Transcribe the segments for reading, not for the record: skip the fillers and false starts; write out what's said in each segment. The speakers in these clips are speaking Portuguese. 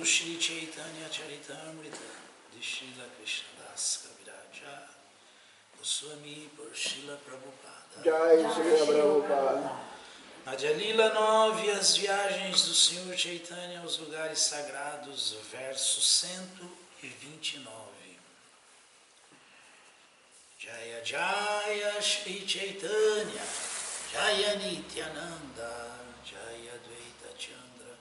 do Shri Chaitanya Charitamrita de Srila Krishnadas Kaviraja, Goswami por Srila Prabhupada. Jai Srila Prabhupada. Madhyalila 9, as viagens do Senhor Chaitanya aos lugares sagrados, verso 129. Jaya Jaya Shri Chaitanya, Jaya Nityananda, Jaya Dvaita Chandra,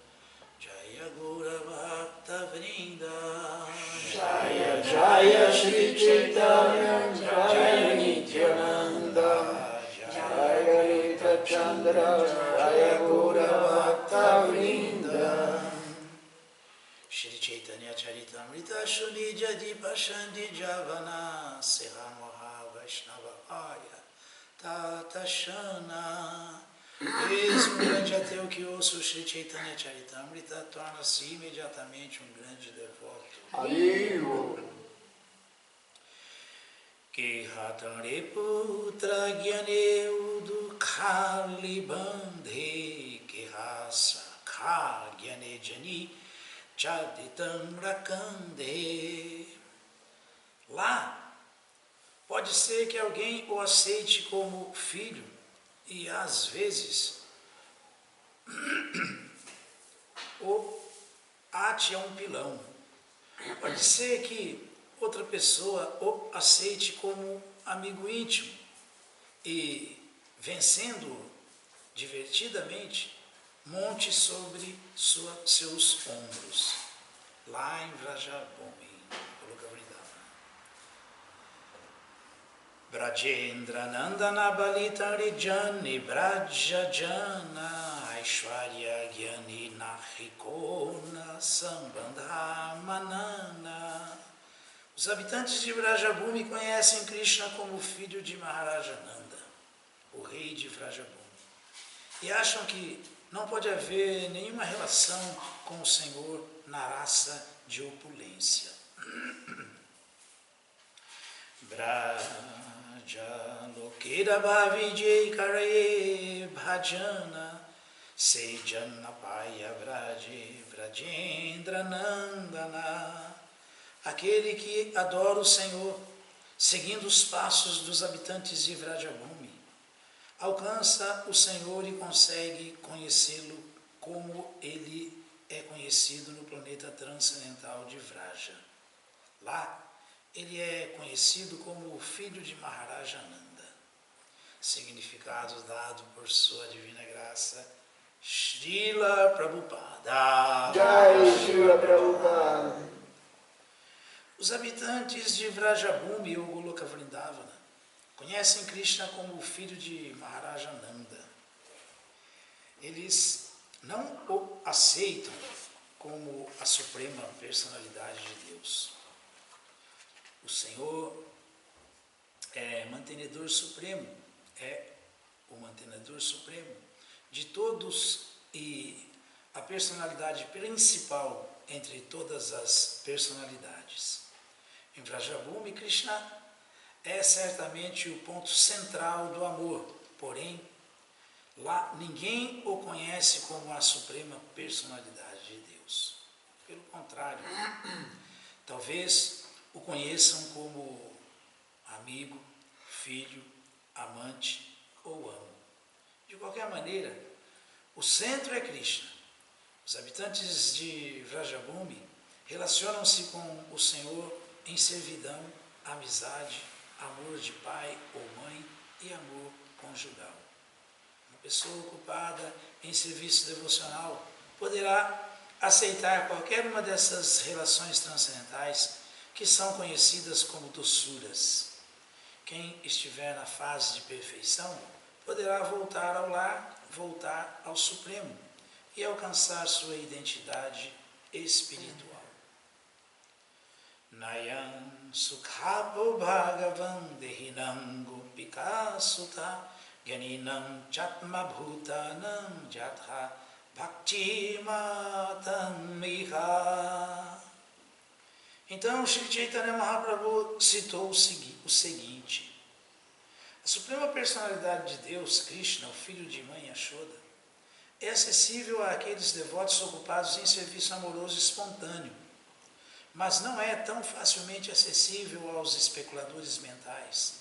Jaya Gura Bhakta Vrinda. Jaya Jaya Shri Chaitanya, Jaya Nityananda, Jaya Dvaita Chandra, Jaya Gura Bhakta Vrinda. Shri Chaitanya Charitamrita Shuni Jadi Pashandi Javana Seha Moha Vaishnava Aya Tata Shana. Mesmo grande ateu que ouça o Shri Chaitanya Charitamrita torna-se imediatamente um grande devoto. Amigo. Que Hatare Putra Gyane Udu Kali Bandhe Que Rasa Ka Gyane Jani Chaditam Rakande. Lá, pode ser que alguém o aceite como filho e às vezes o ate a um pilão. Pode ser que outra pessoa o aceite como amigo íntimo e, vencendo-o divertidamente, monte sobre seus ombros, lá em Vrajabhumi, Goloka Vrindavana. Brajendra Nandana Balita Rijani Brajajana Aishwarya Gyani Nahikona Sambandha Manana. Os habitantes de Vrajabhumi conhecem Krishna como filho de Maharaja Nanda, o rei de Vrajabhumi, e acham que não pode haver nenhuma relação com o Senhor na raça de opulência. Braja Lokera Bhavijay Karaye Bhajana Sejana Paya Vraje Vrajendra Nandana. Aquele que adora o Senhor, seguindo os passos dos habitantes de Vrajabhumi, alcança o Senhor e consegue conhecê-lo como ele é conhecido no planeta transcendental de Vraja. Lá, ele é conhecido como o filho de Maharaja Nanda, significado dado por sua divina graça, Srila Prabhupada. Jai Srila Prabhupada. Os habitantes de Vrajabhumi ou Goloka Vrindavana conhecem Krishna como o filho de Maharaja Nanda. Eles não o aceitam como a suprema personalidade de Deus. O Senhor é mantenedor supremo, o mantenedor supremo de todos e a personalidade principal entre todas as personalidades. Em Vrajabhumi, Krishna é certamente o ponto central do amor, porém, lá ninguém o conhece como a suprema personalidade de Deus. Pelo contrário, talvez o conheçam como amigo, filho, amante ou amo. De qualquer maneira, o centro é Krishna. Os habitantes de Vrajabhumi relacionam-se com o Senhor em servidão, amizade, amor de pai ou mãe e amor conjugal. Uma pessoa ocupada em serviço devocional poderá aceitar qualquer uma dessas relações transcendentais que são conhecidas como dossuras. Quem estiver na fase de perfeição poderá voltar ao lar, voltar ao Supremo e alcançar sua identidade espiritual. Nayan Sukhapo Bhagavan Dehinam Gopika Sutta Gyaninam Chatma Bhutanam Jatha Bhakti Matam Iha. Então, Shri Chaitanya Mahaprabhu citou o seguinte: a suprema personalidade de Deus, Krishna, o filho de mãe Yashoda, é acessível àqueles devotos ocupados em serviço amoroso espontâneo, mas não é tão facilmente acessível aos especuladores mentais,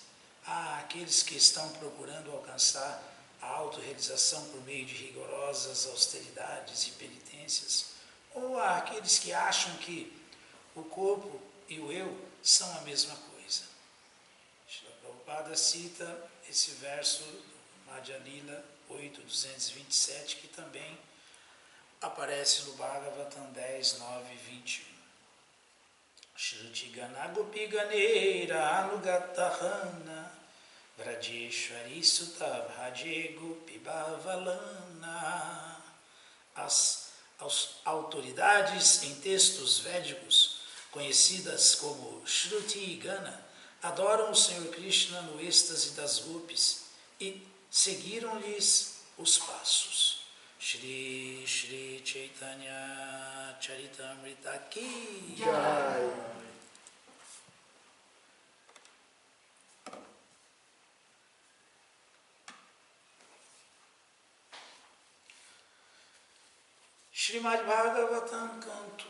àqueles que estão procurando alcançar a autorrealização por meio de rigorosas austeridades e penitências, ou àqueles que acham que o corpo e o eu são a mesma coisa. Srila Prabhupada cita esse verso do Madhya Lila 8.227, que também aparece no Bhagavatam 10.9.21. Shruti Gana Gopi Ganeira Anugatahana Vrajeshwari Sutta Bhaje Gopi Bhavalana. As autoridades em textos védicos, conhecidas como Shruti Gana, adoram o Senhor Krishna no êxtase das gopis e seguiram-lhes os passos. Shri Shri Chaitanya Charitamrita Ki Jai. Srimad Bhagavatam, canto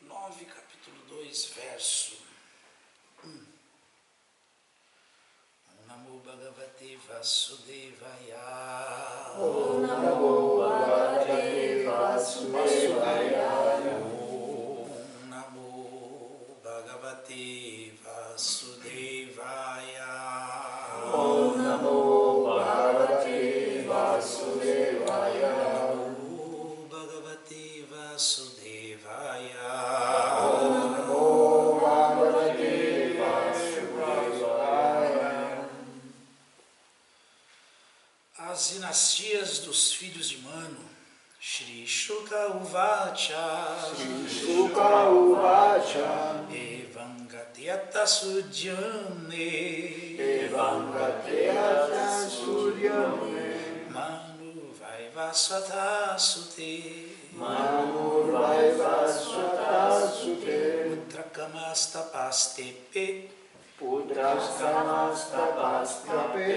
9, capítulo 2, verso 1. Om Namo Bhagavate Vasudevaya. Om Namo Bhagavate Vasudevaya. Om Namo Bhagavate Vasudevaya. Om Namo Bhagavate Vasudevaya. Vasudevaya. Om Namo Bhagavate Vasudevaya. As dinastias dos filhos de Manu. Shri Shuka Uvacha. Shri Shuka Uvacha. Evam Gatyata Sudyame. Evam Gatyata Sudyame. Manu Vaivasvata Sute. Manu Vaivasvata Sute. Putrakamastapastepe. Putraskamastapastape.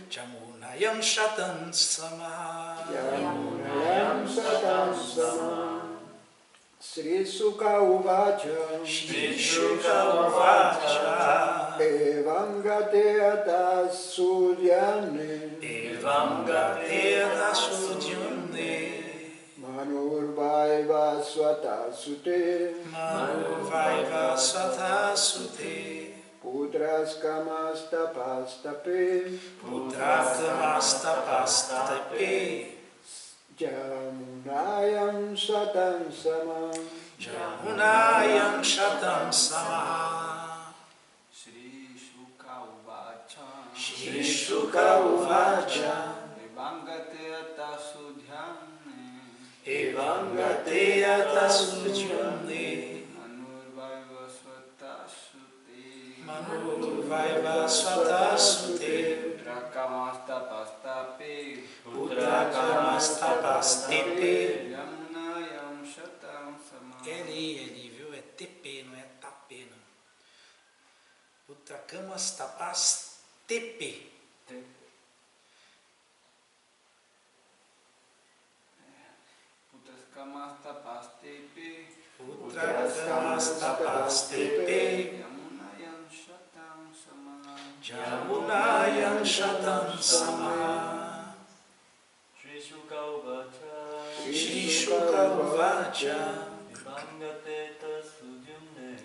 Jamunayam Shatan Sama. Yamunayam Satam Sama. Sri Shuka Uvacha. Shri Shuka Uvacha. Evam Gatyata Sudyane. Evam Gatyata Sudyane. Manur Vaivasvata Sute. Manu Vaivasvata Sute. Putraskamastapastape. Putrakamastapastape. Jamunayam Satam Sama. Jamunayam Shatam Sama. Shri Shuka Uvacha. Shri Shuka Uvacha. Evam Gatyata Sudyane. Evam Gatyata Sudyane. Manur Vaivasvata Sute. Manu Vaivasvata Sute. Putrakamastapastape. Putrakamastapastepe. Yamunayam Shatam Sama. Ele, viu? É TP, não é tapê, não. Putrakamastapastepe. Putrakamastapastepe. Putrakamastapastepe. Yamunayam Shatam Sama. Jamunayam Shatam Sama. Shri Shuka Uvacha. Shri Shuka Uvacha. Evam Gatyata Sudyamne.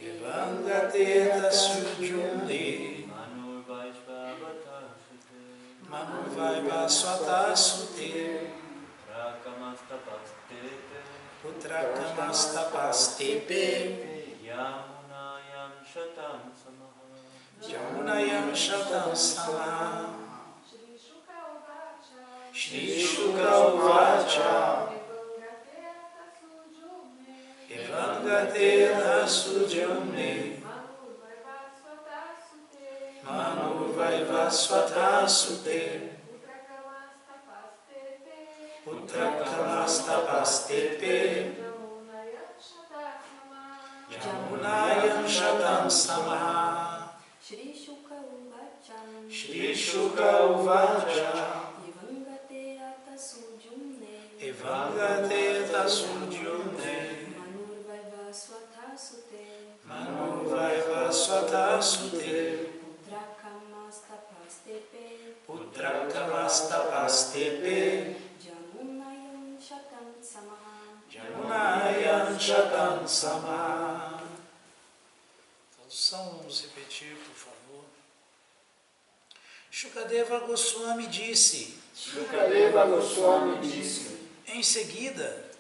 Evam Gatyata Sudyamne. Manur Vaishvavata Sute. Manu Vaivasvata Sute. Putrakamastapastepe. Putrakamastapastepe. Yamunayam Shatam Samaha. Jamunayam Shatam Sama. Shri Shuka Uvacha. Shri Shuka Uvacha. Evam Gatyata Sudyamne. Manu Vaivasvata Sute. Putrakamastapastepe. Jamunayam Shatam Sama. Shri Shuka Uvacha. Shri Shuka Uvacha. Evam Gatyata Sudyamne. Devangate Tasudyumne Manurvaiva Swata Sute Manuvaiva Swatasute Putrakamastabhastepe Jamunayam Shatam Samaha. Jamunayam Shatam Sama. Tradução, vamos repetir, por favor. Shukadeva Goswami disse. Shukadeva Goswami disse. Em seguida,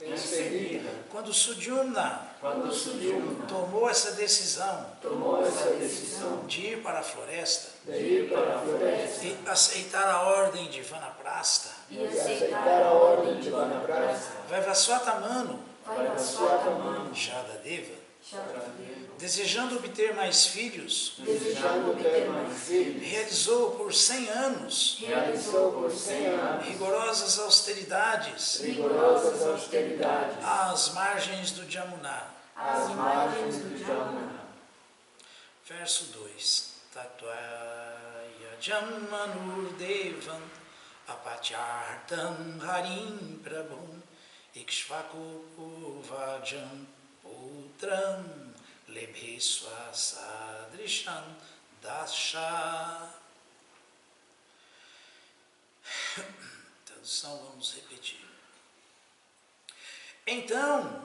quando Quando Sudyumna Sudyumna tomou essa decisão de de ir para a floresta ir para a floresta e aceitar a ordem de Vanaprastha, E e aceitar a ordem de Vanaprastha, Vaivasvata Manu, Vaivasvata Manu, Shadadeva, Shadadeva, desejando obter mais filhos, desejando ter mais filhos, realizou por 100 anos realizou por 100 anos rigorosas austeridades rigorosas austeridades às margens do Jamuna. às margens do Jamuna. Verso 2. Tatvaya Jammanur Devam Apachartam Harim Prabhum Ikshvaku Vajam Putram Lebheswa Sadrisham Dasha. Tradução, vamos repetir. Então,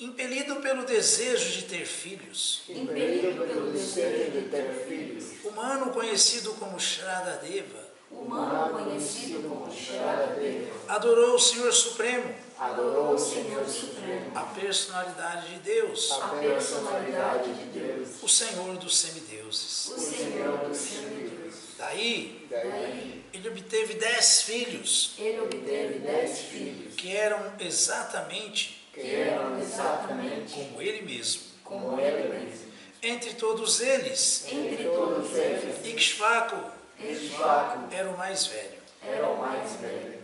impelido pelo desejo de ter filhos, impelido pelo desejo de ter filhos, humano conhecido como Shradadeva, humano conhecido como Shradadeva, adorou o Senhor Supremo, adorou o Senhor Supremo, a personalidade de Deus, a personalidade de Deus, o Senhor dos semideuses. o Senhor dos semideuses. Daí, Daí ele obteve 10 filhos, Ele obteve 10 filhos, que eram exatamente que eram exatamente como ele mesmo. como ele mesmo. Entre todos eles, entre Todos eles, Ikshvaku Ishvaku era o mais velho. era o mais velho.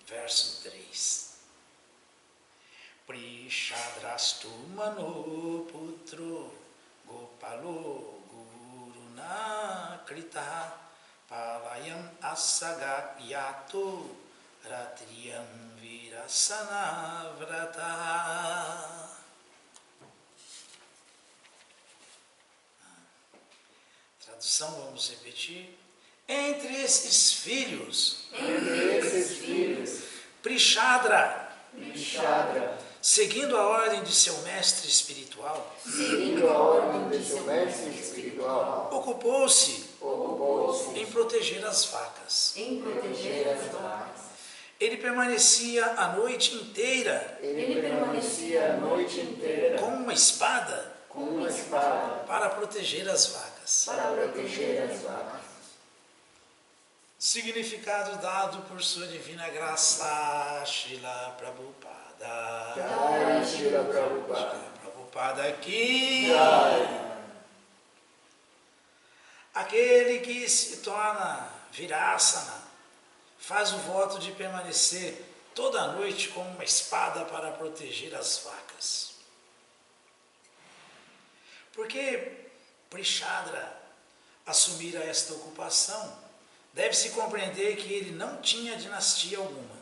Verso 3. Prishadrastu mano putro gopalo guruna krita palayam asagyato ratriyam virasana vrata. Tradução, vamos repetir. Entre esses filhos, Entre esses filhos, Prishadra, Vishadra, seguindo a ordem de seu mestre espiritual, seguindo a ordem de seu mestre espiritual, ocupou-se ocupou-se em proteger as vacas. em proteger as vacas. Ele permanecia a noite inteira ele permanecia a noite inteira com uma espada com uma espada para proteger as vacas. para proteger as vacas. Significado dado por sua divina graça, Srila Prabhupada. Jai Srila Prabhupada. Srila Prabhupada aqui. Jai. Aquele que se torna virasana faz o voto de permanecer toda a noite com uma espada para proteger as vacas. Porque Prishadra assumira esta ocupação, deve-se compreender que ele não tinha dinastia alguma.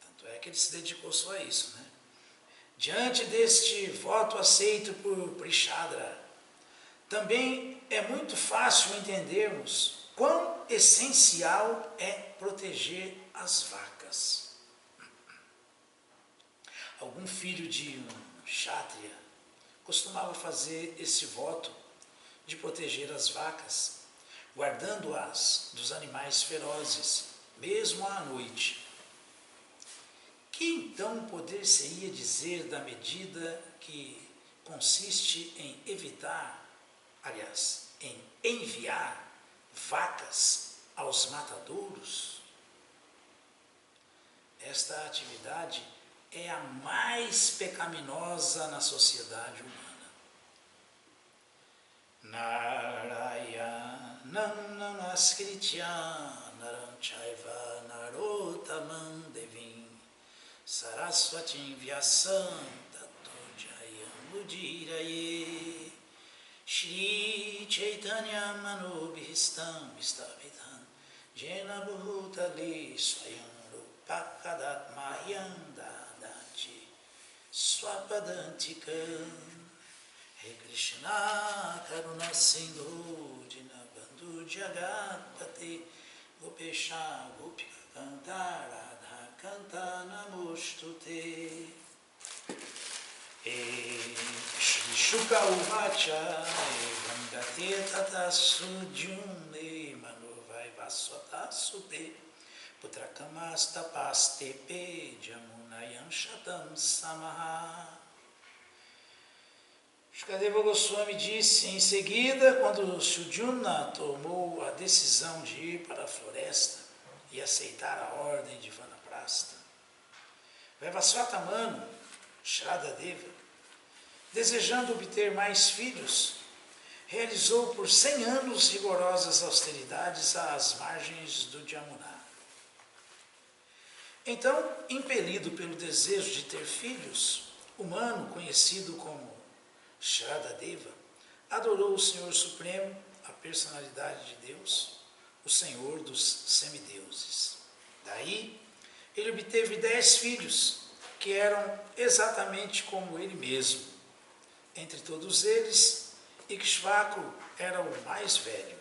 Tanto é que ele se dedicou só a isso, né? Diante deste voto aceito por Prishadra, também é muito fácil entendermos quão essencial é proteger as vacas. Algum filho de um kshatriya costumava fazer esse voto de proteger as vacas, guardando-as dos animais ferozes, mesmo à noite. Que então poder-se-ia dizer da medida que consiste em evitar, aliás, em enviar vacas aos matadouros? Esta atividade é a mais pecaminosa na sociedade humana. Narayanam namaskritya naram chaiva narotamam devim sarasvatim vyasam tato jayam udiraye Shri Chaitanya manobhistam vistavitam Jena Bhutali Swayam Rupakadat Mayandadati Swapadantikam He Krishna Karuna Sindhu Dinabandhu Jagatpati Gopesha Gopika Kanta Radha Kanta Namostute Shri Shuka Uvacha Evangate Tata Sudyumne Manuvai Vaswata Sute Putrakamas Tapas Tepe Jamunayam Shatam Samaha. Shukadeva Goswami disse em seguida, quando Sudyumna tomou a decisão de ir para a floresta e aceitar a ordem de Vanaprastha, Vaivasvata Manu, Shradadeva, desejando obter mais filhos, realizou por 100 anos rigorosas austeridades às margens do Jamuna. Então, impelido pelo desejo de ter filhos, o Manu, conhecido como Shradadeva, adorou o Senhor Supremo, a personalidade de Deus, o Senhor dos semideuses. Daí, ele obteve 10 filhos, que eram exatamente como ele mesmo. Entre todos eles, Ikshvaku era o mais velho.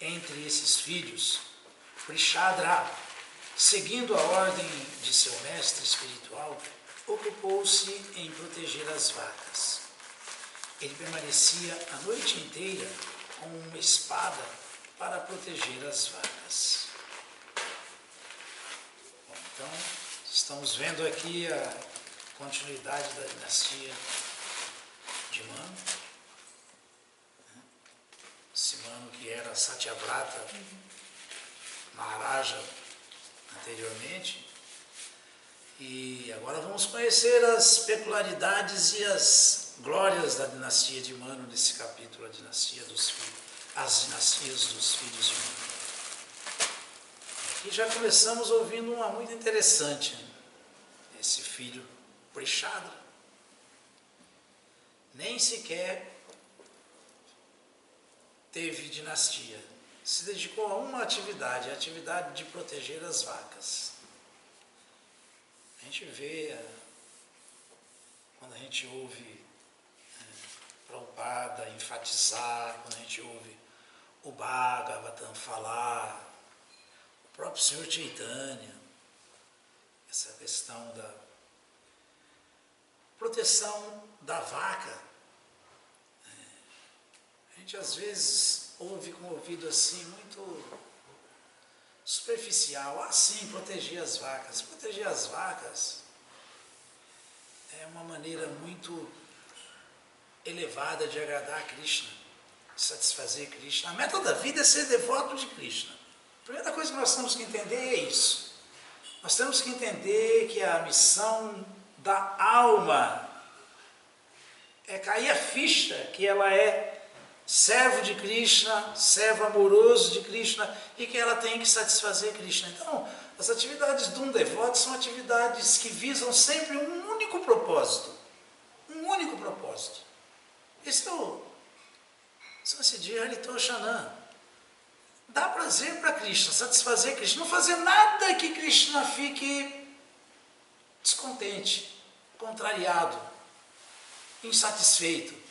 Entre esses filhos, Prishadra, seguindo a ordem de seu mestre espiritual, ocupou-se em proteger as vacas. Ele permanecia a noite inteira com uma espada para proteger as vacas. Bom, então, estamos vendo aqui a continuidade da dinastia de Manu. Esse Manu que era Satyavrata Maharaja anteriormente. E agora vamos conhecer as peculiaridades e as glórias da dinastia de Manu nesse capítulo, as dinastias dos filhos de Manu. E já começamos ouvindo uma muito interessante, né? Esse filho Prishadra nem sequer teve dinastia, se dedicou a uma atividade, a atividade de proteger as vacas. A gente vê, quando a gente ouve Prabhupada enfatizar, quando a gente ouve o Bhagavatam falar, o próprio Senhor Chaitanya, essa questão da proteção da vaca. A gente às vezes ouve com o ouvido assim, muito superficial. Ah, sim, proteger as vacas. Proteger as vacas é uma maneira muito elevada de agradar a Krishna, de satisfazer Krishna. A meta da vida é ser devoto de Krishna. A primeira coisa que nós temos que entender é isso. Nós temos que entender que a missão da alma é cair a ficha que ela é servo de Krishna, servo amoroso de Krishna, e que ela tem que satisfazer Krishna. Então, as atividades de um devoto são atividades que visam sempre um único propósito. Um único propósito. Esse é o Sansiddhi Haritoshanan. Dá prazer para Krishna, satisfazer Krishna, não fazer nada que Krishna fique descontente, contrariado, insatisfeito.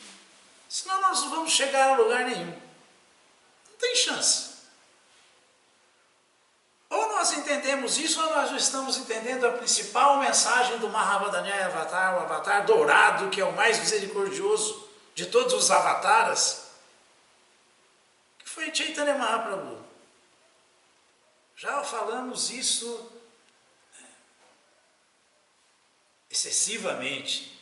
Senão nós não vamos chegar a lugar nenhum. Não tem chance. Ou nós entendemos isso, ou nós não estamos entendendo a principal mensagem do Mahavadanyaya Avatar, o avatar dourado, que é o mais misericordioso de todos os avataras, que foi Chaitanya Mahaprabhu. Já falamos isso excessivamente.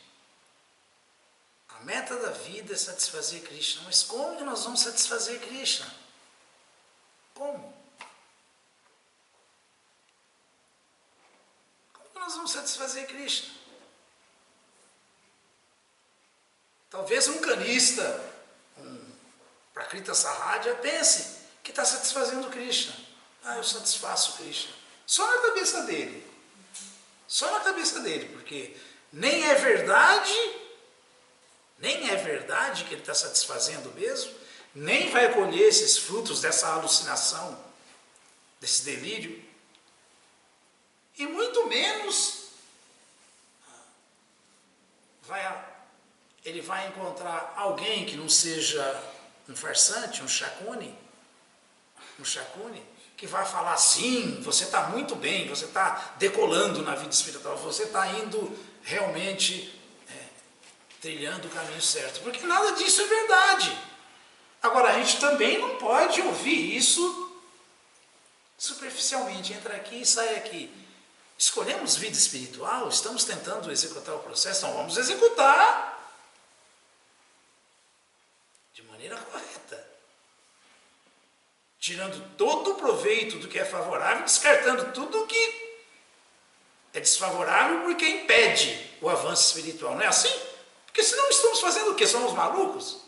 A meta da vida é satisfazer Krishna. Mas como que nós vamos satisfazer Krishna? Como? Como que nós vamos satisfazer Krishna? Talvez um canista, um Prakrita Sahaja, pense que está satisfazendo Krishna. Ah, eu satisfaço Krishna. Só na cabeça dele. Só na cabeça dele, porque nem é verdade que ele está satisfazendo mesmo, nem vai colher esses frutos dessa alucinação, desse delírio, e muito menos ele vai encontrar alguém que não seja um farsante, um chacune, que vai falar assim, você está muito bem, você está decolando na vida espiritual, você está indo realmente trilhando o caminho certo, porque nada disso é verdade. Agora, a gente também não pode ouvir isso superficialmente, entra aqui e sai aqui. Escolhemos vida espiritual, estamos tentando executar o processo, então vamos executar de maneira correta, tirando todo o proveito do que é favorável, descartando tudo o que é desfavorável porque impede o avanço espiritual, não é assim? Porque senão estamos fazendo o quê? Somos malucos?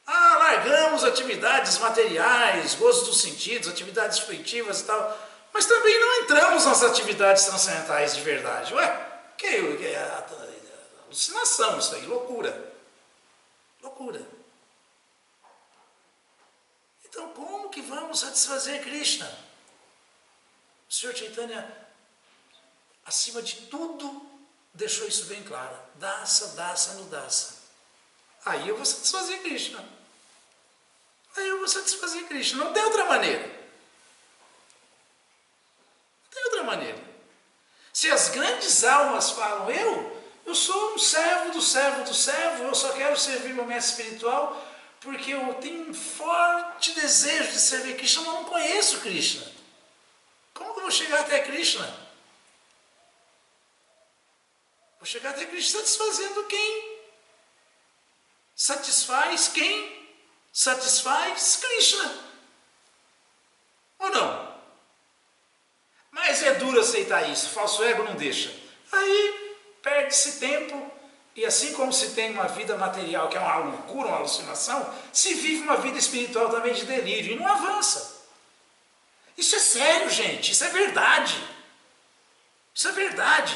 Largamos atividades materiais, gozos dos sentidos, atividades fruitivas e tal, mas também não entramos nas atividades transcendentais de verdade. Que é alucinação isso aí, loucura. Loucura. Então, como que vamos satisfazer Krishna? O Senhor Chaitanya, acima de tudo, deixou isso bem claro. Dasa, dasa, no dasa. Aí eu vou satisfazer Krishna. Não tem outra maneira. Não tem outra maneira. Se as grandes almas falam, eu sou um servo do servo do servo, eu só quero servir meu mestre espiritual porque eu tenho um forte desejo de servir Krishna, mas não conheço Krishna. Como que eu vou chegar até Krishna? Vou chegar até Krishna satisfazendo quem? Satisfaz Krishna. Ou não? Mas é duro aceitar isso, falso ego não deixa. Aí perde-se tempo, e assim como se tem uma vida material que é uma loucura, uma alucinação, se vive uma vida espiritual também de delírio e não avança. Isso é sério, gente, isso é verdade. Isso é verdade.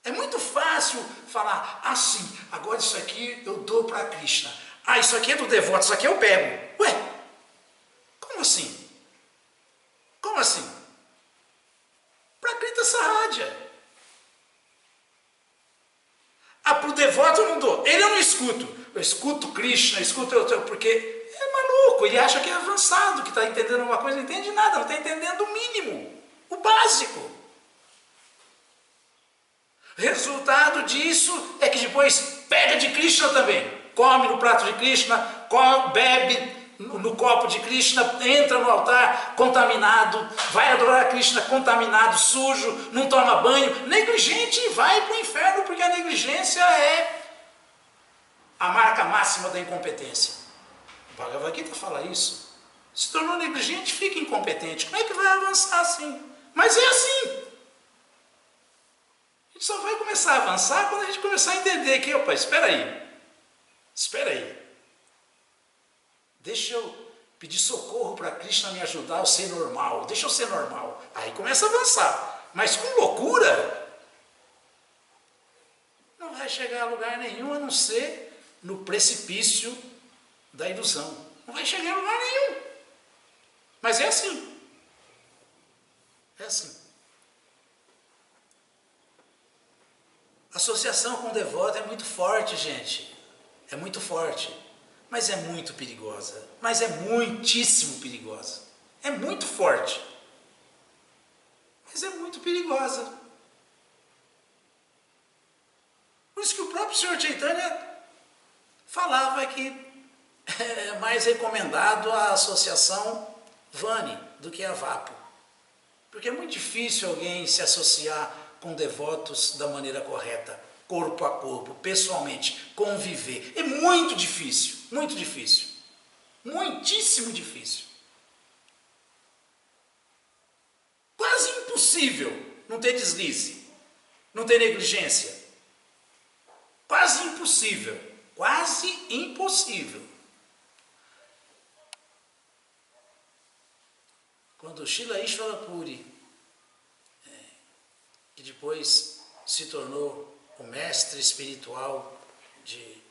É muito fácil falar, sim, agora isso aqui eu dou para Krishna. Isso aqui é do devoto, isso aqui eu pego. Ué, como assim? Como assim? Prakrita Sahaja. Para o devoto eu não dou, ele eu não escuto. Eu escuto Krishna, porque é maluco, ele acha que é avançado, que está entendendo uma coisa, não entende nada, não está entendendo o mínimo, o básico. Resultado disso é que depois pega de Krishna também. Come no prato de Krishna, bebe no copo de Krishna, entra no altar contaminado, vai adorar Krishna contaminado, sujo, não toma banho, negligente e vai para o inferno, porque a negligência é a marca máxima da incompetência. O Bhagavad Gita fala isso. Se tornou negligente, fica incompetente. Como é que vai avançar assim? Mas é assim. A gente só vai começar a avançar quando a gente começar a entender que, opa, espera aí. Deixa eu pedir socorro para Krishna me ajudar a ser normal. Deixa eu ser normal. Aí começa a avançar. Mas com loucura, não vai chegar a lugar nenhum a não ser no precipício da ilusão. Não vai chegar a lugar nenhum. Mas é assim. É assim. A associação com o devoto é muito forte, gente. É muito forte. Mas é muito perigosa. Mas é muitíssimo perigosa. É muito forte. Mas é muito perigosa. Por isso que o próprio Senhor Chaitanya falava que é mais recomendado a associação Vani do que a Vapo. Porque é muito difícil alguém se associar com devotos da maneira correta, corpo a corpo, pessoalmente, conviver. É muito difícil, muitíssimo difícil. Quase impossível não ter deslize, não ter negligência. Quase impossível. Quando Srila Ishvara Puri, que depois se tornou o mestre espiritual de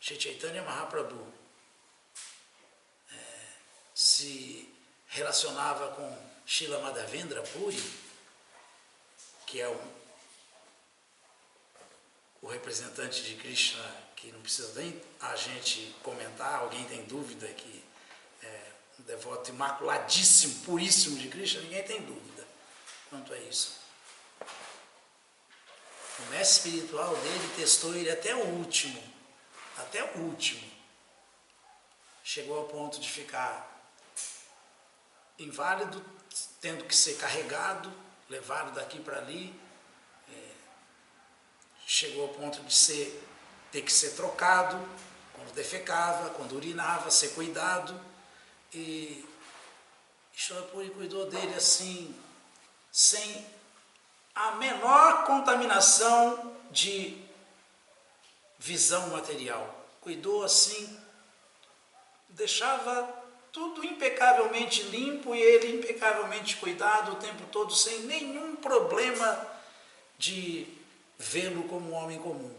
Sri Chaitanya Mahaprabhu se relacionava com Srila Madhavendra Puri, que é o representante de Krishna, que não precisa nem a gente comentar, alguém tem dúvida que é um devoto imaculadíssimo, puríssimo de Krishna, ninguém tem dúvida quanto a isso. O mestre espiritual dele testou ele até o último, chegou ao ponto de ficar inválido, tendo que ser carregado, levado daqui para ali, chegou ao ponto de ter que ser trocado, quando defecava, quando urinava, ser cuidado, e Srila Puri cuidou dele assim, sem a menor contaminação de visão material, cuidou assim, deixava tudo impecavelmente limpo e ele impecavelmente cuidado o tempo todo, sem nenhum problema de vê-lo como um homem comum.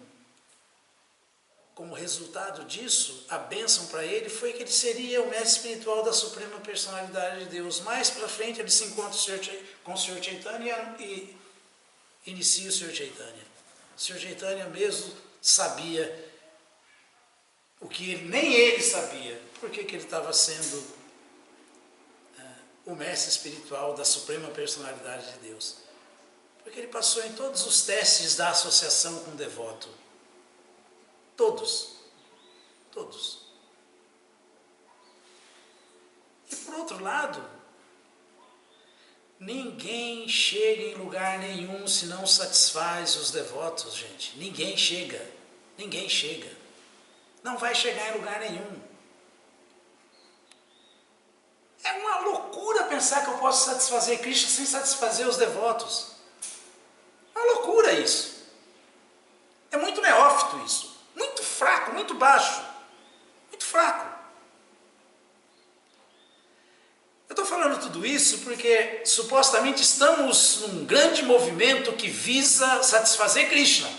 Como resultado disso, a bênção para ele foi que ele seria o mestre espiritual da Suprema Personalidade de Deus. Mais para frente ele se encontra com o Sr. Chaitanya e inicia o Sr. Chaitanya. O Sr. Chaitanya mesmo sabia o que nem ele sabia. Por que ele estava sendo o mestre espiritual da Suprema Personalidade de Deus? Porque ele passou em todos os testes da associação com o devoto. Todos. E por outro lado, ninguém chega em lugar nenhum se não satisfaz os devotos, gente. Ninguém chega. Não vai chegar em lugar nenhum. É uma loucura pensar que eu posso satisfazer Krishna sem satisfazer os devotos. É uma loucura isso. É muito neófito isso. Muito fraco, muito baixo. Muito fraco. Eu estou falando tudo isso porque supostamente estamos num grande movimento que visa satisfazer Krishna.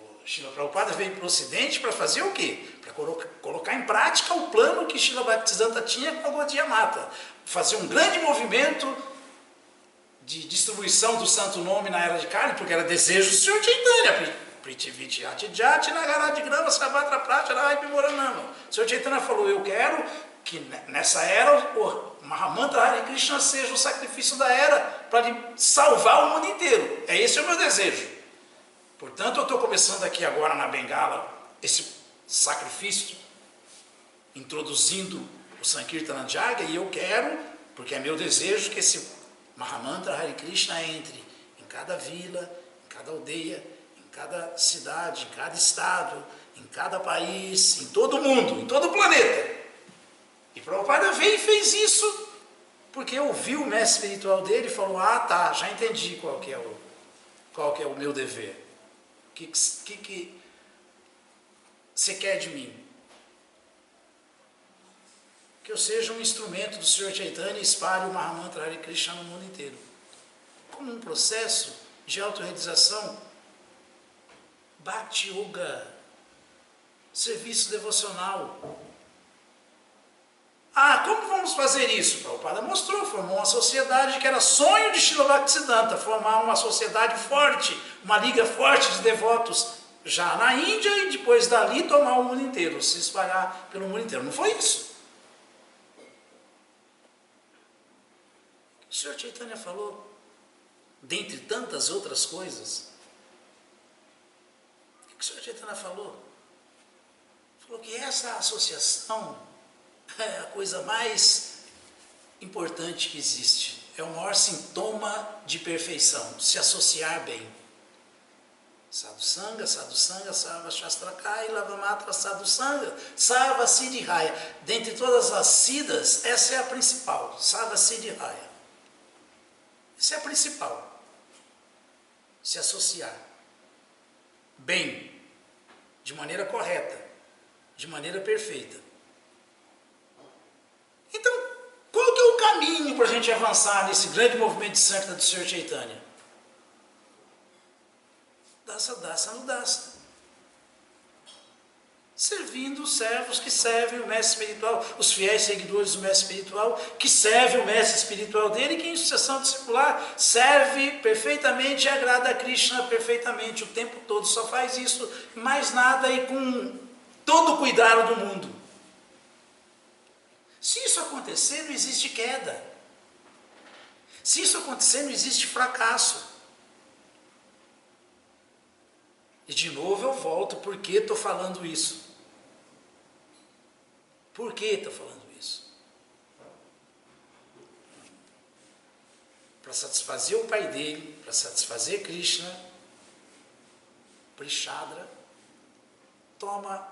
O Srila Prabhupada veio para o Ocidente para fazer o quê? Para colocar em prática o plano que Srila Bhaktisiddhanta tinha com a Gaudiya Mata. Fazer um grande movimento de distribuição do santo nome na era de Kali, porque era desejo do Sr. Chaitanya. Prithiviti Atijati Nagaradigrama Savatra Prachara Pimoranama. O Sr. Chaitanya falou, eu quero que nessa era o Mahamantra Hare Krishna seja o sacrifício da era para salvar o mundo inteiro. Esse é o meu desejo. Portanto, eu estou começando aqui agora na Bengala esse sacrifício, introduzindo o Sankirtana Jagya, e eu quero, porque é meu desejo, que esse Mahamantra Hare Krishna entre em cada vila, em cada aldeia, em cada cidade, em cada estado, em cada país, em todo o mundo, em todo o planeta. E Prabhupada veio e fez isso, porque ouviu o mestre espiritual dele e falou, tá, já entendi qual que é o meu dever. O que você quer de mim? Que eu seja um instrumento do Sr. Chaitanya e espalhe o Mahamantra Hare Krishna no mundo inteiro. Como um processo de autorrealização, Bhakti Yoga, serviço devocional. Como vamos fazer isso? Prabhupada mostrou, formou uma sociedade que era sonho de Srila Bhaktisiddhanta, formar uma sociedade forte, uma liga forte de devotos, já na Índia, e depois dali tomar o mundo inteiro, se espalhar pelo mundo inteiro. Não foi isso? O Sr. Chaitanya falou, dentre tantas outras coisas, o que o Sr. Chaitanya falou? Falou que essa associação é a coisa mais importante que existe. É o maior sintoma de perfeição, se associar bem. Sadhusanga, Sarva Shastrakaya, Lavamatra Sadhusanga, Sarva Siddhihaya. Dentre todas as siddhas, essa é a principal, Sarva Siddhihaya. Essa é a principal. Se associar bem, de maneira correta, de maneira perfeita. Então, qual que é o caminho para a gente avançar nesse grande movimento de Sankta do Senhor Chaitanya? Dasa, dasa, anudasa. Servindo os servos que servem o mestre espiritual, os fiéis seguidores do mestre espiritual, que servem o mestre espiritual dele, que em sucessão discipular serve perfeitamente e agrada a Krishna perfeitamente, o tempo todo, só faz isso, mais nada e com todo o cuidado do mundo. Se isso acontecer, não existe queda. Se isso acontecer, não existe fracasso. E de novo eu volto, por que estou falando isso? Por que estou falando isso? Para satisfazer o pai dele, para satisfazer Krishna, Prishadra toma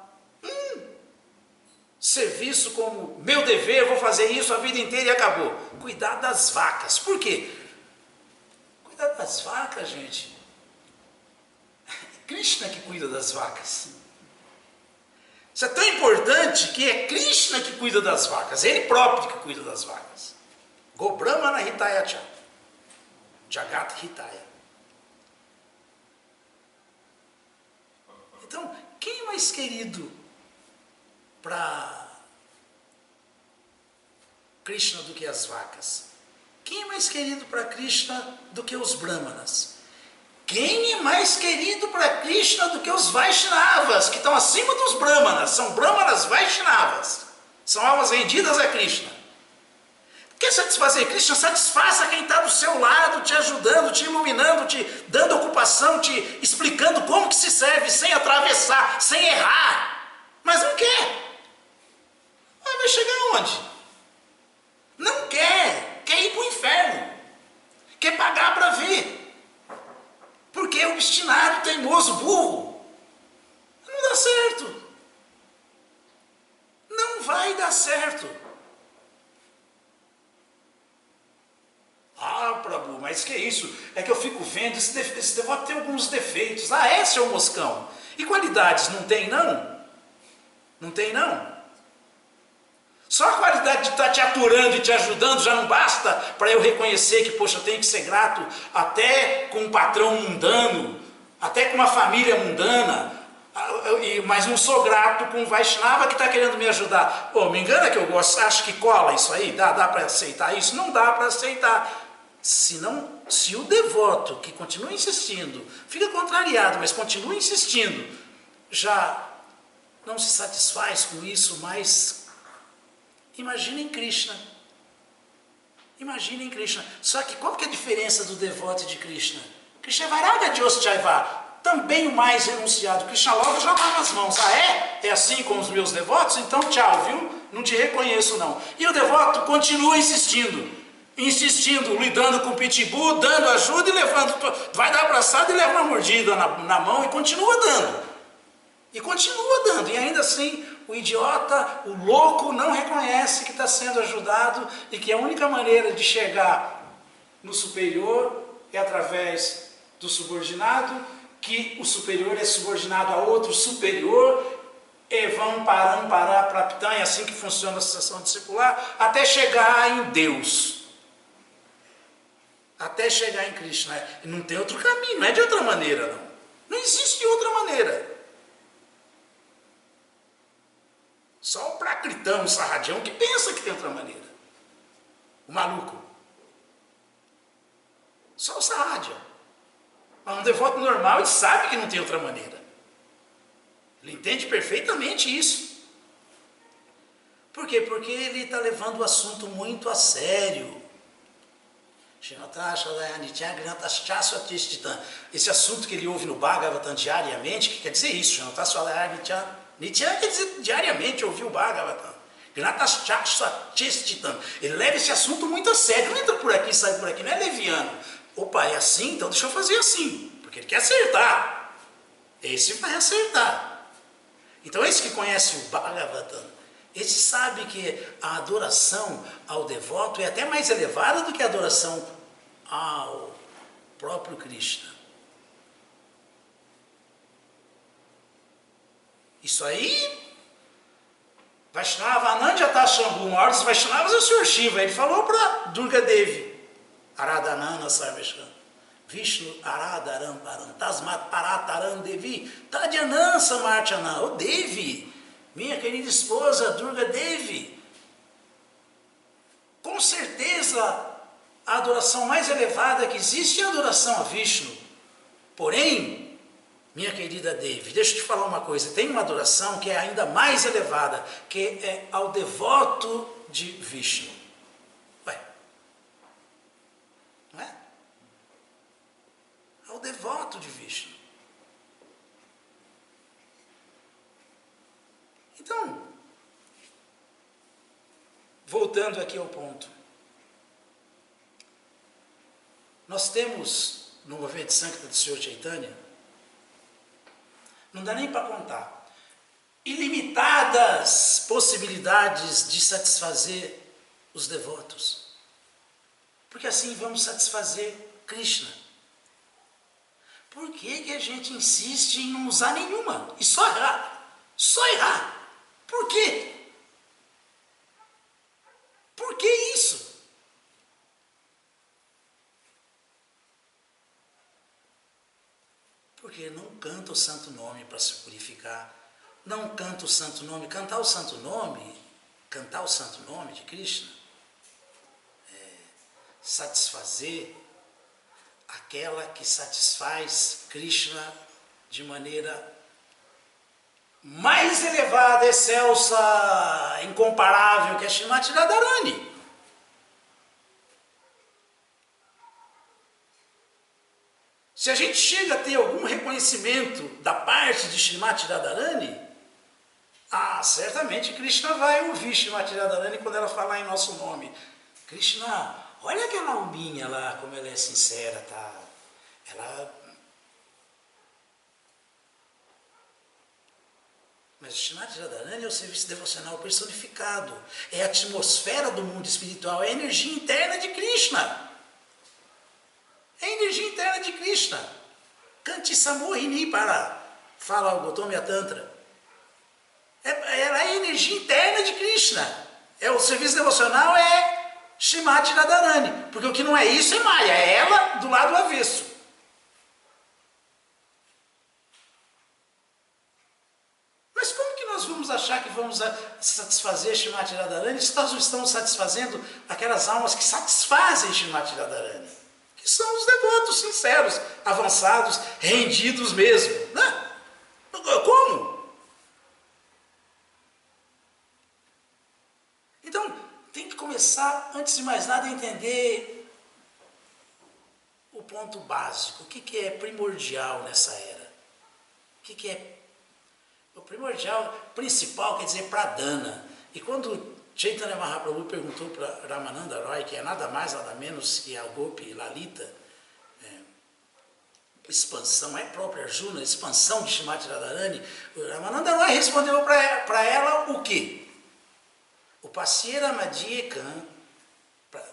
serviço como meu dever, vou fazer isso a vida inteira e acabou. Cuidar das vacas. Por quê? Cuidar das vacas, gente. É Krishna que cuida das vacas. Isso é tão importante que é Krishna que cuida das vacas, ele próprio que cuida das vacas. Go Brahmana Hitaya Cha, Jagat Hitaya. Então, quem é mais querido para Krishna do que as vacas? Quem é mais querido para Krishna do que os Brahmanas? Quem é mais querido para Krishna do que os Vaishnavas, que estão acima dos Brahmanas? São Brahmanas Vaishnavas. São almas rendidas a Krishna. Quer satisfazer Krishna? Satisfaça quem está do seu lado, te ajudando, te iluminando, te dando ocupação, te explicando como que se serve, sem atravessar, sem errar. Mas não quer. Vai chegar onde? Não quer. Quer ir para o inferno. Quer pagar para ver. Porque é obstinado, teimoso, burro. Não dá certo. Não vai dar certo. Ah, Prabhu, mas que é isso? É que eu fico vendo, esse devoto tem alguns defeitos. Ah, é, seu moscão? E qualidades? Não tem, não? Não tem, não? Só a qualidade de estar te aturando e te ajudando já não basta para eu reconhecer que, poxa, eu tenho que ser grato até com um patrão mundano, até com uma família mundana, mas não sou grato com um Vaishnava que está querendo me ajudar. Pô, me engana que eu gosto, acho que cola isso aí? Dá para aceitar isso? Não dá para aceitar. Se o devoto que continua insistindo, fica contrariado, mas continua insistindo, já não se satisfaz com isso, mas imaginem Krishna. Imaginem Krishna. Só que qual que é a diferença do devoto de Krishna? Krishna é Vairaga Jyoschaiva, também o mais renunciado. Krishna logo já lava as mãos. Ah, é? É assim com os meus devotos? Então tchau, viu? Não te reconheço não. E o devoto continua insistindo, lidando com o pitbull, dando ajuda e levando, vai dar abraçada e leva uma mordida na mão e continua dando. E ainda assim o idiota, o louco não reconhece que está sendo ajudado e que a única maneira de chegar no superior é através do subordinado, que o superior é subordinado a outro superior, e vão parar para Pitã, é assim que funciona a sucessão discipular, até chegar em Deus. Até chegar em Krishna. Não tem outro caminho, não é de outra maneira, não. Não existe outra maneira. Só o Prakritão, o Sarradião, que pensa que tem outra maneira. O maluco. Só o Sarradia. Mas um devoto normal, ele sabe que não tem outra maneira. Ele entende perfeitamente isso. Por quê? Porque ele está levando o assunto muito a sério. Esse assunto que ele ouve no Bhagavatam diariamente, que quer dizer isso? Nitya quer dizer diariamente ouvir o Bhagavatam. Ele leva esse assunto muito a sério. Não entra por aqui, sai por aqui, não é leviano. Opa, é assim? Então deixa eu fazer assim. Porque ele quer acertar. Esse vai acertar. Então esse que conhece o Bhagavatam, esse sabe que a adoração ao devoto é até mais elevada do que a adoração ao próprio Krishna. Isso aí Vaishnava Anandjata Shambhu, o maior dos Vaishnavas é o Sr. Shiva. Ele falou para Durga Devi, Aradanana Sarvesham, Vishnu Aradaram Param, Tasmat Parataram Devi, Tadyanam Samarchana, ô Devi, minha querida esposa Durga Devi, com certeza a adoração mais elevada que existe é a adoração a Vishnu. Porém, minha querida Devi, deixa eu te falar uma coisa, tem uma adoração que é ainda mais elevada, que é ao devoto de Vishnu. Ué, não é? Ao devoto de Vishnu. Então, voltando aqui ao ponto, nós temos no movimento Sankta do Senhor Chaitanya, não dá nem para contar, ilimitadas possibilidades de satisfazer os devotos, porque assim vamos satisfazer Krishna. Por que a gente insiste em não usar nenhuma e só errar? Só errar. Por quê? Por que isso? Porque não canta o santo nome para se purificar. Não canta o santo nome. Cantar o santo nome de Krishna, é satisfazer aquela que satisfaz Krishna de maneira mais elevada, excelsa, incomparável, que é Srimati Radharani. Se a gente chega a ter algum reconhecimento da parte de Srimati Radharani, certamente Krishna vai ouvir Srimati Radharani quando ela falar em nosso nome. Krishna, olha aquela alminha lá, como ela é sincera, tá? Mas Srimati Radharani é o serviço devocional personificado, é a atmosfera do mundo espiritual, é a energia interna de Krishna. É a energia interna de Krishna. Kanti Samohini para, fala o Gotama Tantra. Ela é a energia interna de Krishna. O serviço devocional é Srimati Radharani, porque o que não é isso é Maya, é ela do lado avesso. Mas como que nós vamos achar que vamos satisfazer Srimati Radharani se nós não estamos satisfazendo aquelas almas que satisfazem Srimati Radharani? Que são os devotos sinceros, avançados, rendidos mesmo. Né? Como? Então, tem que começar, antes de mais nada, a entender o ponto básico. O que é primordial nessa era? O que é o primordial, principal, quer dizer, pradana. E quando Chaitanya Mahaprabhu perguntou para Ramananda Roy, que é nada mais, nada menos que a Gopi Lalita, expansão, é própria Arjuna, expansão de Srimati Radharani, Ramananda Roy respondeu para ela o quê? O Pasyera Madhyekam, para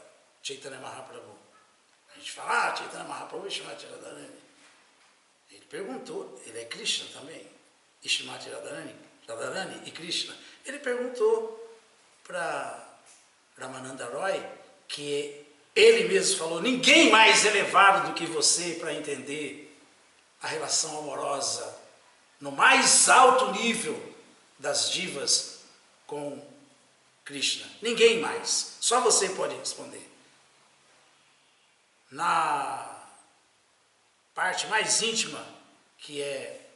Chaitanya Mahaprabhu. A gente fala, Chaitanya Mahaprabhu e Srimati Radharani. Ele perguntou, ele é Krishna também, e Srimati Radharani e Krishna. Ele perguntou para Ramananda Roy, que ele mesmo falou, ninguém mais elevado do que você para entender a relação amorosa no mais alto nível das divas com Krishna. Ninguém mais. Só você pode responder. Na parte mais íntima, que é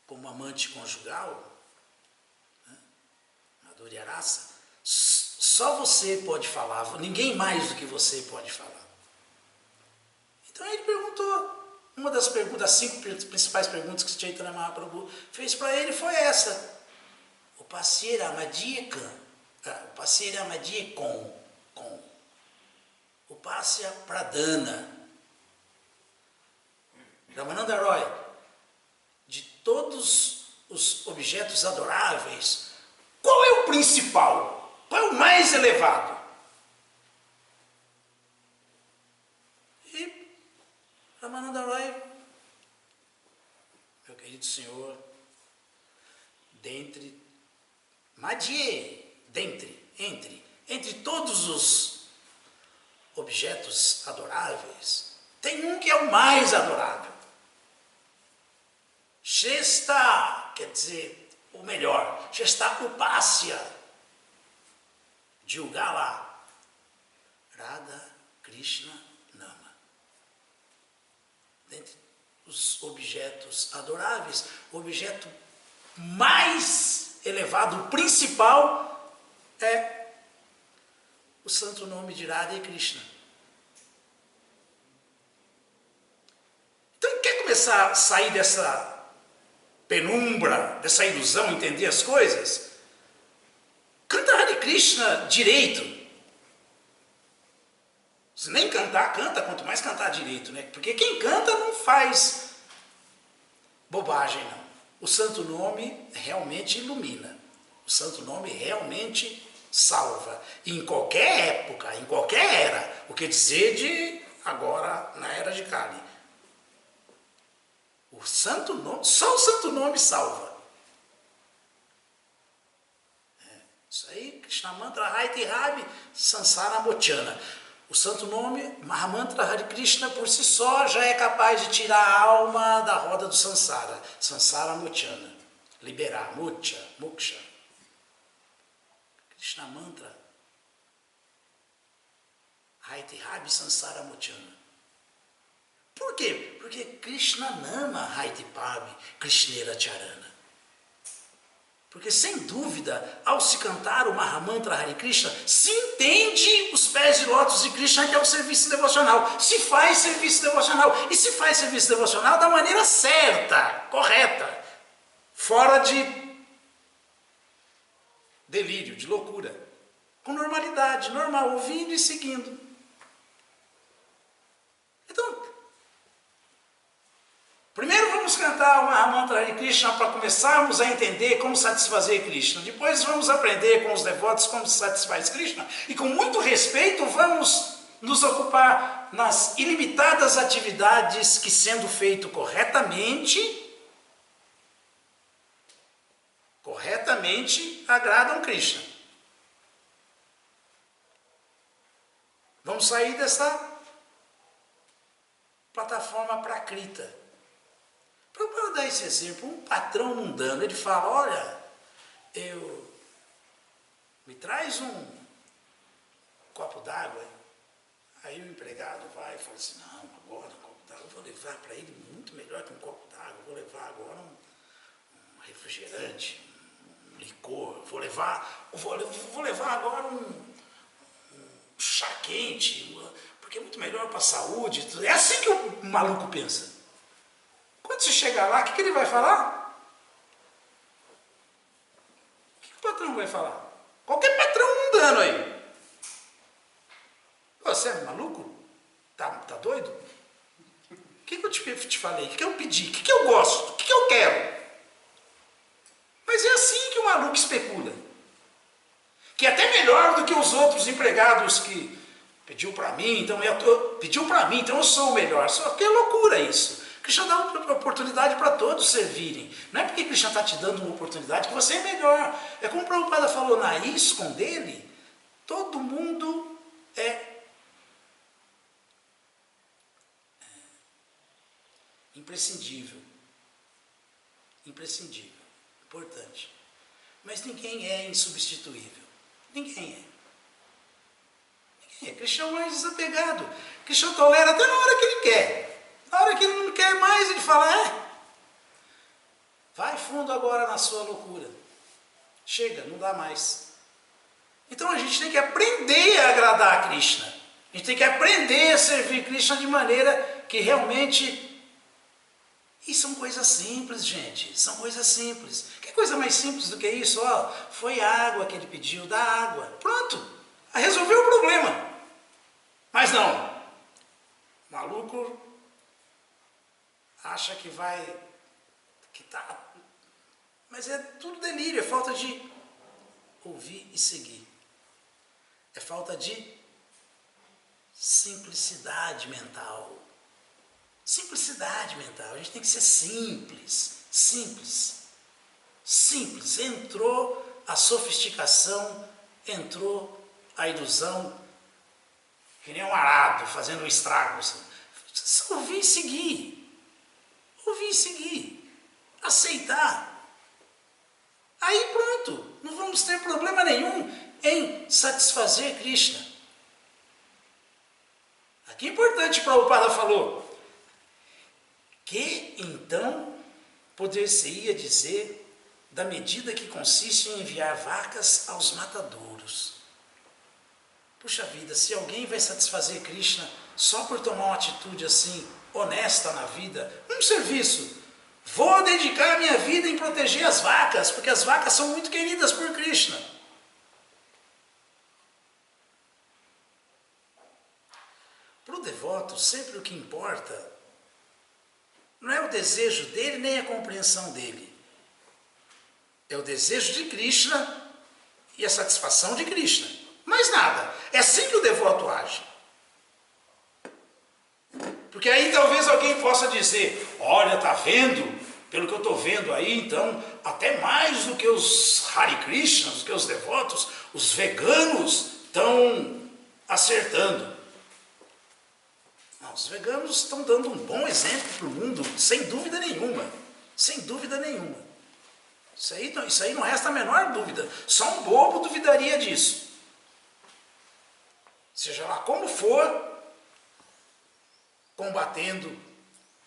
como amante conjugal, Madhurya Rasa, só você pode falar, ninguém mais do que você pode falar. Então ele perguntou, uma das 5 principais perguntas que Chaitanya Mahaprabhu fez para ele foi essa. O Pasyera Madhyekam, o Pasyera Madhyekam, o Pasya Pradana. Ramananda Roy, de todos os objetos adoráveis, qual é o principal? Qual é o mais elevado? E Ramananda Roy, meu querido senhor, dentre Madie, entre todos os objetos adoráveis, tem um que é o mais adorável. Shesta, quer dizer, o melhor. Shesta Upasya, Jugala, Radha Krishna Nama. Dentre os objetos adoráveis, o objeto mais elevado, o principal, é o santo nome de Radha e Krishna. Então, quer começar a sair dessa penumbra, dessa ilusão, entender as coisas? Canta Hare Krishna direito. Se nem cantar, canta, quanto mais cantar direito, né? Porque quem canta não faz bobagem, não. O santo nome realmente ilumina. O santo nome realmente salva. E em qualquer época, em qualquer era. O que dizer de agora, na era de Kali. O santo nome, só o santo nome salva. Isso aí, Krishna Mantra, Haiti Rabi, Sansara Mochana. O santo nome, Mahamantra Hare Krishna, por si só, já é capaz de tirar a alma da roda do Sansara. Sansara Mochana. Liberar, Moksha. Krishna Mantra, Haiti Rabi, Sansara Mochana. Por quê? Porque Krishna Nama Haiti Pabi, Krishnera Charana. Porque, sem dúvida, ao se cantar o Mahamantra Hare Krishna, se entende os pés de lótus de Krishna, que é o serviço devocional. Se faz serviço devocional. E se faz serviço devocional da maneira certa, correta. Fora de delírio, de loucura. Com normalidade, normal, ouvindo e seguindo. Então, primeiro vamos cantar o Mahamantra Hare Krishna para começarmos a entender como satisfazer Krishna. Depois vamos aprender com os devotos como se satisfaz Krishna. E com muito respeito vamos nos ocupar nas ilimitadas atividades que, sendo feito corretamente, agradam Krishna. Vamos sair dessa plataforma prakrita. Para dar esse exemplo, um patrão mundano, ele fala, olha, me traz um copo d'água. Aí o empregado vai e fala assim, não, agora um copo d'água, eu vou levar para ele muito melhor que um copo d'água, vou levar agora um refrigerante, um licor, vou levar agora um chá quente, porque é muito melhor para a saúde. É assim que o maluco pensa. Quando você chegar lá, o que ele vai falar? O que o patrão vai falar? Qualquer patrão mundano aí. Você é maluco? Tá doido? O que eu te falei? O que eu pedi? O que eu gosto? O que eu quero? Mas é assim que o maluco especula. Que é até melhor do que os outros empregados que pediu para mim, então eu sou o melhor. Só que é loucura isso. Krishna dá uma oportunidade para todos servirem. Não é porque Krishna está te dando uma oportunidade que você é melhor. É como o Prabhupada falou na ISKCON dele, todo mundo é imprescindível. Imprescindível. Importante. Mas ninguém é insubstituível. Ninguém é. Krishna é o mais desapegado. Krishna tolera até na hora que ele quer. Na hora que ele não quer mais, ele fala, vai fundo agora na sua loucura. Chega, não dá mais. Então a gente tem que aprender a agradar a Krishna. A gente tem que aprender a servir Krishna de maneira que realmente... E são coisas simples, gente. São coisas simples. Que coisa mais simples do que isso? Foi água que ele pediu, dá água. Pronto. Resolveu o problema. Mas não. O maluco acha que tá. Mas é tudo delírio, é falta de ouvir e seguir. É falta de simplicidade mental. Simplicidade mental. A gente tem que ser simples. Simples. Entrou a sofisticação, entrou a ilusão, que nem um arado fazendo um estrago. Ouvir e seguir. Ouvir e seguir. Aceitar. Aí pronto, não vamos ter problema nenhum em satisfazer Krishna. Aqui é importante, Prabhupada falou, que então poder-se-ia dizer da medida que consiste em enviar vacas aos matadouros. Puxa vida, se alguém vai satisfazer Krishna só por tomar uma atitude assim, honesta na vida, um serviço, vou dedicar a minha vida em proteger as vacas, porque as vacas são muito queridas por Krishna. Para o devoto, sempre o que importa não é o desejo dele, nem a compreensão dele. É o desejo de Krishna e a satisfação de Krishna. Mais nada. É assim que o devoto age. Porque aí talvez alguém possa dizer, olha, tá vendo? Pelo que eu estou vendo aí, então, até mais do que os Hare Krishnas, do que os devotos, os veganos estão acertando. Não, os veganos estão dando um bom exemplo para o mundo, sem dúvida nenhuma. Sem dúvida nenhuma. Isso aí não resta a menor dúvida. Só um bobo duvidaria disso. Seja lá como for, combatendo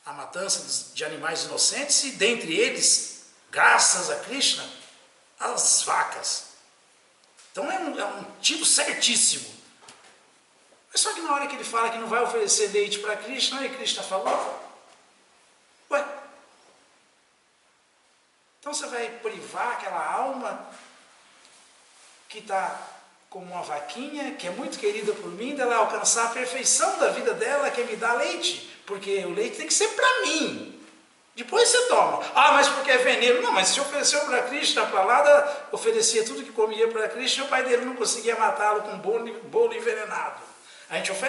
a matança de animais inocentes e, dentre eles, graças a Krishna, as vacas. Então é um tiro certíssimo. Mas só que na hora que ele fala que não vai oferecer leite para Krishna, aí Krishna falou, ué, então você vai privar aquela alma que está como uma vaquinha, que é muito querida por mim, dela alcançar a perfeição da vida dela, que é me dar leite, porque o leite tem que ser para mim. Depois você toma. Ah, mas porque é veneno. Não, mas se ofereceu para Krishna, para lá, oferecia tudo que comia para Krishna, o pai dele não conseguia matá-lo com bolo envenenado. A gente oferece